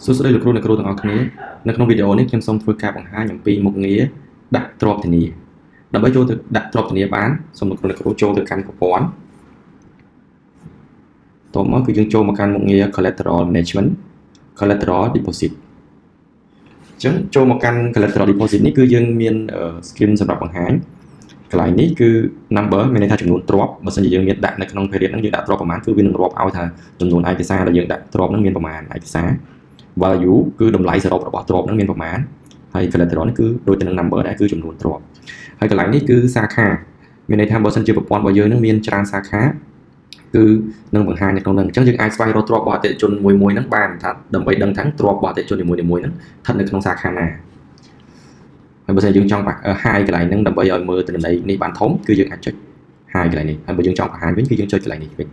សួស្តីលោកគ្រូអ្នកគ្រូទាំងអស់គ្នានៅក្នុងវីដេអូនេះខ្ញុំសូមធ្វើការបង្ហាញអំពីមុខងារដាក់ទ្រព្យធានាដើម្បីចូលទៅដាក់ទ្រព្យធានាបានសូមលោកគ្រូអ្នកគ្រូចូលទៅកាន់ប្រព័ន្ធតោះមកគឺយើងចូលមកកាន់មុខងារ Collateral Management Collateral Deposit អញ្ចឹងចូលមកកាន់ Collateral Deposit នេះគឺយើងមាន screen សម្រាប់បង្ហាញកន្លែងនេះគឺ number មានន័យថាចំនួនទ្រព្យបើសិនជាយើងមានដាក់នៅក្នុង period ហ្នឹងយើងដាក់ទ្រព្យប្រមាណគឺវានឹងរាប់ឲ្យថាចំនួនឯកសារដែលយើងដាក់ទ្រព្យហ្នឹងមានប្រមាណឯកសារ value គឺតម្លៃសរុបរបស់ទ្រព្យហ្នឹងមានប្រមាណហើយ collateral នេះគឺដូចទៅនឹង number ដែរគឺចំនួនទ្រព្យហើយកន្លែងនេះគឺសាខាមានន័យថាបើសិនជាប្រព័ន្ធរបស់យើងនឹងមានច្រើនសាខាគឺនឹងបង្ហាញនៅក្នុងហ្នឹងអញ្ចឹងយើងអាចស្វែងរកទ្រព្យរបស់អតិថិជនមួយៗហ្នឹងបានថាដើម្បីដឹងថាទ្រព្យរបស់អតិថិជននីមួយៗហ្នឹងស្ថិតនៅក្នុងសាខាណាហើយបើសិនយើងចង់hide កន្លែងហ្នឹងដើម្បីឲ្យមើលទិន្នន័យនេះបានធំគឺយើងអាចចុច hide កន្លែងនេះហើយបើយើងចង់បង្ហាញវិញគឺយើងចុចកន្លែងនេះវិញ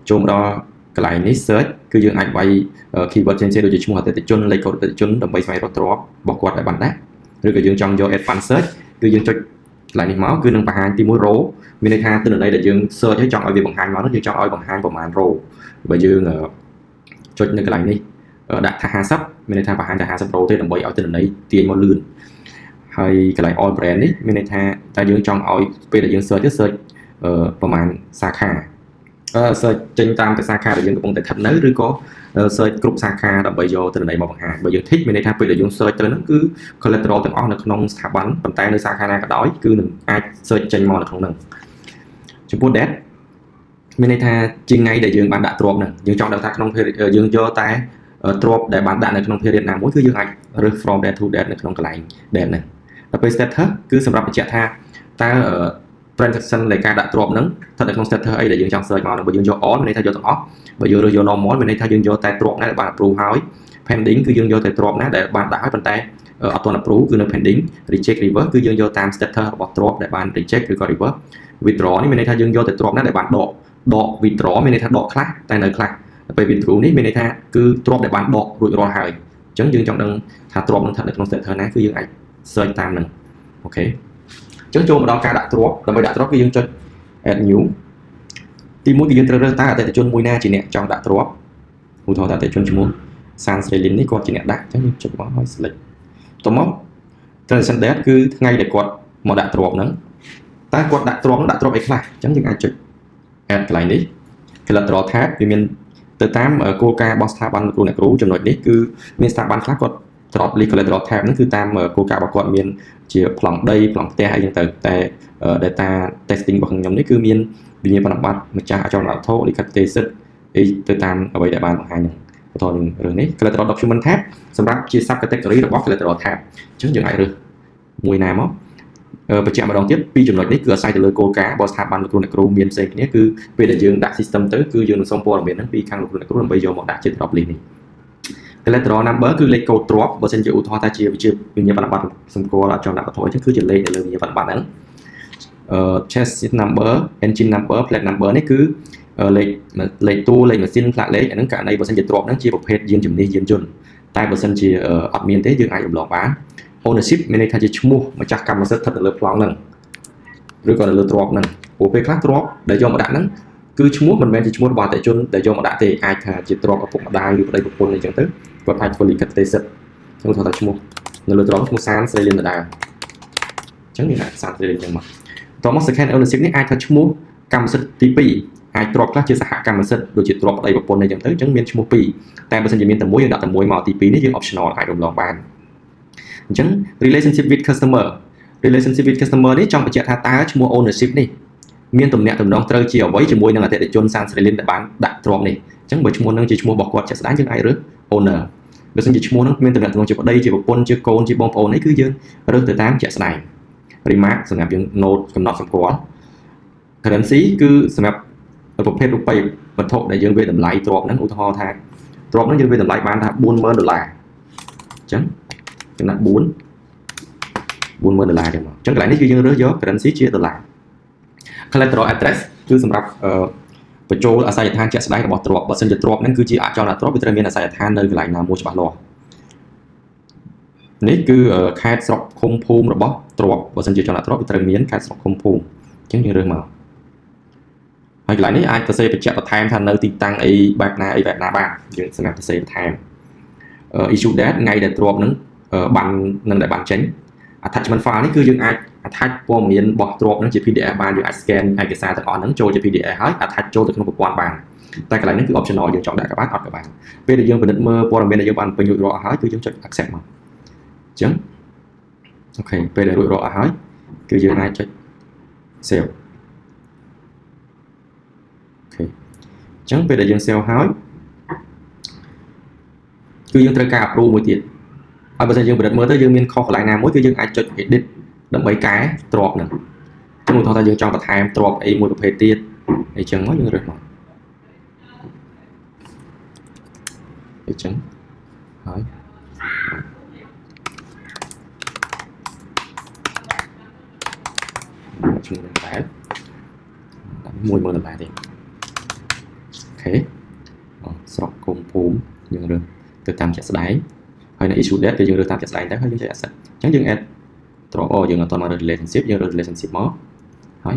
ចូលមកដល់កន្លែងនេះ search គឺយើងអាចវាយ keyword ផ្សេងៗដូចជាឈ្មោះអតិថិជនលេខកូដអតិថិជនដើម្បីស្វែងរកទ្រព្យរបស់គាត់ដែលបានដាក់ឬក៏យើងចង់យក advanced search គឺយើងចុចកន្លែងនេះមកគឺនឹងបង្ហាញទី1 row មានន័យថាទិន្នន័យដែលយើង search ឲ្យចង់ឲ្យវាបង្ហាញមកនោះយើងចង់ឲ្យបង្ហាញប្រមាណ row បើយើងចុចនៅកន្លែងនេះដាក់ថា50មានន័យថាបង្ហាញតែ50 row ទេដើម្បីឲ្យទិន្នន័យទាញមកលឿនហើយកន្លែង all brand នេះមានន័យថាតែយើងចង់ឲ្យពេលដែលយើង search ទៅ search ប្រមាណសាខាsearch ចេញតាមតែសាខាដែលយើងកំពុងតែស្ថិតនៅឬក៏ search គ្រប់សាខាដើម្បីយកទិន្នន័យមកបង្ហាញបើយើង tick មានន័យថាពេលដែលយើង search ទៅហ្នឹងគឺ collateral ទាំងអស់នៅក្នុងស្ថាប័នប៉ុន្តែនៅសាខាណាក៏ដោយគឺនឹងអាច search ចេញមកនៅក្នុងហ្នឹងចំពោះ date មានន័យថាជាថ្ងៃដែលយើងបានដាក់ទ្រព្យហ្នឹងយើងចង់ដឹងថាក្នុងយើងយកតែទ្រព្យដែលបានដាក់នៅក្នុង period ណាមួយគឺយើងអាចរើស from date to date នៅក្នុងកន្លែង date ហ្នឹងដល់ពេល status គឺសម្រាប់បញ្ជាក់ថាតើtransaction នៃការដាក់ទ្រព្យហ្នឹងស្ថិតនៅក្នុង status អីដែលយើងចង់ search មកបើយើងយក all មានន័យថាយកទាំងអស់បើយើងរើសយក normal មានន័យថាយើងយកតែទ្រព្យណាដែលបាន approve ហើយ pending គឺយើងយកតែទ្រព្យណាដែលបានដាក់ហើយប៉ុន្តែអត់ទាន់ approve គឺនៅ pending reject reverse គឺយើងយកតាម status របស់ទ្រព្យដែលបាន reject ឬក៏ reverse withdraw នេះមានន័យថាយើងយកតែទ្រព្យណាដែលបានដក withdraw មានន័យថាដកខ្លះតែនៅខ្លះពេល withdraw នេះមានន័យថាគឺទ្រព្យដែលបានដករួចរាល់ហើយអញ្ចឹងយើងចង់ដឹងថាទ្រព្យនឹងស្ថិតនៅក្នុង status ណាគឺយើងអាច search តាមហ្នឹងអូខេអញ្ចឹងចូលមកដល់ការដាក់ទ្រព្យដើម្បីដាក់ទ្រព្យគឺយើងចុច add new ទី1គឺយើងត្រូវរើសតើអតិថិជនមួយណាជាអ្នកចង់ដាក់ទ្រព្យឧទាហរណ៍ថាអតិថិជនឈ្មោះ San Srelin នេះគាត់ជាអ្នកដាក់អញ្ចឹងយើងចុចមកហើយ select បន្ទាប់មក transaction date គឺថ្ងៃដែលគាត់មកដាក់ទ្រព្យហ្នឹងតើគាត់ដាក់ទ្រព្យហ្នឹងដាក់ទ្រព្យអីខ្លះអញ្ចឹងយើងអាចចុច add កន្លែងនេះ collateral tab វាមានទៅតាមគោលការណ៍របស់ស្ថាប័នគ្រូអ្នកគ្រូចំណុចនេះគឺមានស្ថាប័នខ្លះគាត់ត្រប់ collateral tab ហ្នឹងគឺតាមគោលការណ៍របស់គាត់មានជាប្លង់ដីប្លង់ផ្ទះអីចឹងទៅតែ data testing របស់ខ្ញុំនេះគឺមានវិញ្ញាបនបត្រម្ចាស់អចលនវត្ថុលិខិតទេសិទ្ធអីទៅតាមអ្វីដែលបានបង្ហាញហ្នឹងបន្តនឹងរឿងនេះ collateral document tab សម្រាប់ជា sub category របស់ collateral tab អញ្ចឹងយើងអាចរើសមួយណាមកបញ្ជាក់ម្ដងទៀតពីចំណុចនេះគឺអាស្រ័យទៅលើគោលការណ៍របស់ស្ថាប័នលោកគ្រូអ្នកគ្រូមានផ្សេងគ្នាគឺពេលដែលយើងដាក់ system ទៅគឺយើងនឹងសុំព័ត៌មានហ្នឹងពីខាងលោកគ្រូអ្នកគ្រូដើម្បីយកមកដាក់ជា drop list នេះ collateral number គឺលេខកូដទ្រព្យបើសិនជាឧទាហរណ៍ថាជាវិញ្ញាបនបត្រសម្គាល់អចលនវត្ថុអញ្ចឹងគឺជាលេខនៅលើវិញ្ញាបនបត្រហ្នឹងchassis number engine number plate number នេះគឺលេខតួលេខម៉ាស៊ីនផ្លាកលេខអាហ្នឹងករណីបើសិនជាទ្រព្យហ្នឹងជាប្រភេទយានជំនិះយានយន្តតែបើសិនជាអត់មានទេយើងអាចរំលងបាន ownership មានន័យថាជាឈ្មោះម្ចាស់កម្មសិទ្ធិស្ថិតនៅលើប្លង់ហ្នឹងឬក៏នៅលើទ្រព្យហ្នឹងព្រោះពេលខ្លះទ្រព្យដែលយកមកដាក់ហ្នឹងគឺឈ្មោះមិនមែនជាឈ្មោះរបស់អតិថិជនដែលយកមកដាក់ទេអាចថាជាទ្រព្យឪពុកម្ដាយឬប្តីប្រពន្ធអីចឹងទៅគាត់អាចធ្វើលិខិតទេសិទ្ធិអញ្ចឹងថាឈ្មោះនៅលើទ្រព្យឈ្មោះសានស្រីលៀនដដែលអញ្ចឹងមានសានស្រីលៀនអញ្ចឹងមកតោះមក second ownership នេះអាចថាឈ្មោះកម្មសិទ្ធិទី2អាចទ្រព្យខ្លះជាសហកម្មសិទ្ធិដូចជាទ្រព្យប្តីប្រពន្ធអីចឹងទៅអញ្ចឹងមានឈ្មោះ2តែបើសិនជាមានតែមួយយើងដាក់តែមួយមកទី2នេះយើង optional អាចរំលងបានអញ្ចឹង relationship with customer នេះចង់បញ្ជាក់ថាតើឈ្មោះ ownership នេះមានទំនាក់ទំនងត្រូវជាអ្វីជាមួយនឹងអតិថិជនសានស្រីលីនដែលបានដាក់ទ្រព្យនេះអញ្ចឹងបើឈ្មោះនឹងជាឈ្មោះរបស់គាត់ជាក់ស្ដែងយើងអាចរើស owner បើមិនជាឈ្មោះនឹងមានទំនាក់ទំនងជាប្តីជាប្រពន្ធជាកូនជាបងប្អូននេះគឺយើងរើសទៅតាមជាក់ស្ដែង remark សម្រាប់យើង note កំណត់សម្គាល់ currency គឺសម្រាប់ប្រភេទរូបិយវត្ថុដែលយើងវាយតម្លៃទ្រព្យហ្នឹងឧទាហរណ៍ថាទ្រព្យហ្នឹងយើងវាយតម្លៃបានថា$40,000អញ្ចឹងចំណាក់$40,000ចឹងមកអញ្ចឹងកន្លែងនេះគឺយើងរើសយក currency ជាដុល្លារ collateral address គឺសម្រាប់បញ្ចូលអាសយដ្ឋានជាក់ស្ដែងរបស់ទ្រព្យបើសិនជាទ្រព្យហ្នឹងគឺជាអចលនទ្រព្យវាត្រូវមានអាសយដ្ឋាននៅកន្លែងណាមួយច្បាស់លាស់នេះគឺខេត្តស្រុកឃុំភូមិរបស់ទ្រព្យបើសិនជាអចលនទ្រព្យវាត្រូវមានខេត្តស្រុកឃុំភូមិអញ្ចឹងយើងរើសមកហើយកន្លែងនេះអាចសរសេរបញ្ជាក់បន្ថែមថានៅទីតាំងអីបែបណាបានយើងសម្រាប់សរសេរបន្ថែម issue date ថ្ងៃដែលទ្រព្យហ្នឹងបាននឹងដែលបានចេញ attachment file នេះគឺយើងអាច attach ព័ត៌មានរបស់ទ្រព្យហ្នឹងជា PDF បានយើងអាច scan ឯកសារទាំងអស់ហ្នឹងចូលជា PDF ហើយ attach ចូលទៅក្នុងប្រព័ន្ធបានតែកន្លែងនេះគឺ optional យើងចង់ដាក់ក៏បានអត់ក៏បានពេលដែលយើងពិនិត្យមើលព័ត៌មានដែលយើងបានពេញរួចរាល់អស់ហើយគឺយើងចុច accept មកអញ្ចឹងអូខេពេលដែលរួចរាល់អស់ហើយគឺយើងអាចចុច save អូខេអញ្ចឹងពេលដែលយើង save ហើយគឺយើងត្រូវការ approve មួយទៀតហើយបើសិនយើងពិនិត្យមើលទៅយើងមានខុសកន្លែងណាមួយគឺយើងអាចចុច edit ដើម្បីកែទ្រព្យហ្នឹងចឹងឧទាហរណ៍ថាយើងចង់បន្ថែមទ្រព្យអីមួយប្រភេទទៀតអីចឹងមកយើងរើសមកអីចឹងហើយឈ្មោះតែ$10000ទៀតអូខេស្រុកគុំភូមិយើងរើសទៅតាមជាក់ស្ដែងហើយនៅ issue date គឺយើងរើសតាមជាក់ស្ដែងទៅហើយយើងចុច accept អញ្ចឹងយើង add ទ្រព្យយើងអត់តមករើស relationship យើងរើស relationship មកហើយ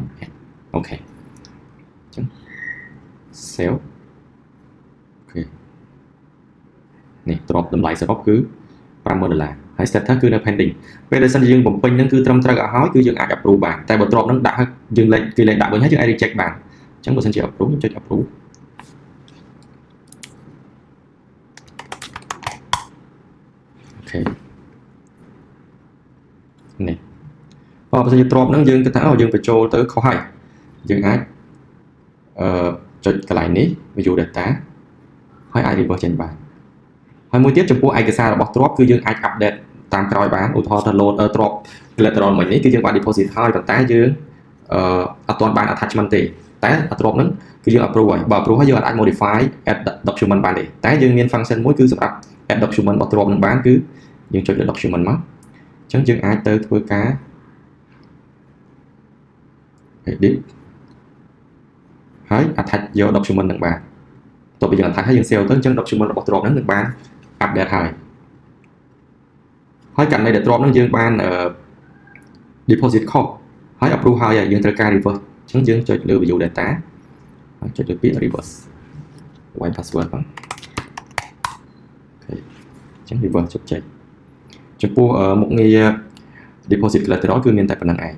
អូខេអញ្ចឹង save អូខេនេះទ្រព្យតម្លៃសរុបគឺ$50000ហើយ status គឺនៅ pending ពេលដែលសិនជាយើងបំពេញហ្នឹងគឺត្រឹមត្រូវអស់ហើយគឺយើងអាច approve បានតែបើទ្រព្យហ្នឹងដាក់ហើយយើងលេខគេលេខដាក់វិញហើយយើងអាច reject បានអញ្ចឹងបើសិនជា approve យើងចុច approveអូខេនេះបើសិនជាទ្រព្យហ្នឹងយើងគិតថាយើងបញ្ចូលទៅខុសហើយយើងអាចចុចកន្លែងនេះ view data ហើយអាច reverse ចេញបានហើយមួយទៀតចំពោះឯកសាររបស់ទ្រព្យគឺយើងអាច update តាមក្រោយបានឧទាហរណ៍ថា load ទ្រព្យ collateral មិញនេះគឺយើងបាន deposit ហើយប៉ុន្តែយើងអត់ទាន់បាន attachment ទេតែទ្រព្យហ្នឹងគឺយើង approve ហើយបើ approve ហើយយើងអាច modify add document បានទេតែយើងមាន function មួយគឺសម្រាប់ add document របស់ទ្រព្យហ្នឹងបានគឺយើងចុចលើ document មកអញ្ចឹងយើងអាចទៅធ្វើការ edit ហើយ attach យក document ហ្នឹងបានតើបើយើង attach ហើយយើង save ទៅអញ្ចឹង document របស់ទ្រព្យហ្នឹងនឹងបាន update ហើយករណីដែលទ្រព្យហ្នឹងយើងបាន deposit ខុសហើយ approve ហើយយើងត្រូវការ reverse អញ្ចឹងយើងចុចលើ view data ហើយចុចលើពាក្យ reverse white password ហ្នឹងអូខេអញ្ចឹង reverse ជោគជ័យចំពោះមុខងារ deposit collateral គឺមានតែប៉ុណ្្នឹងឯង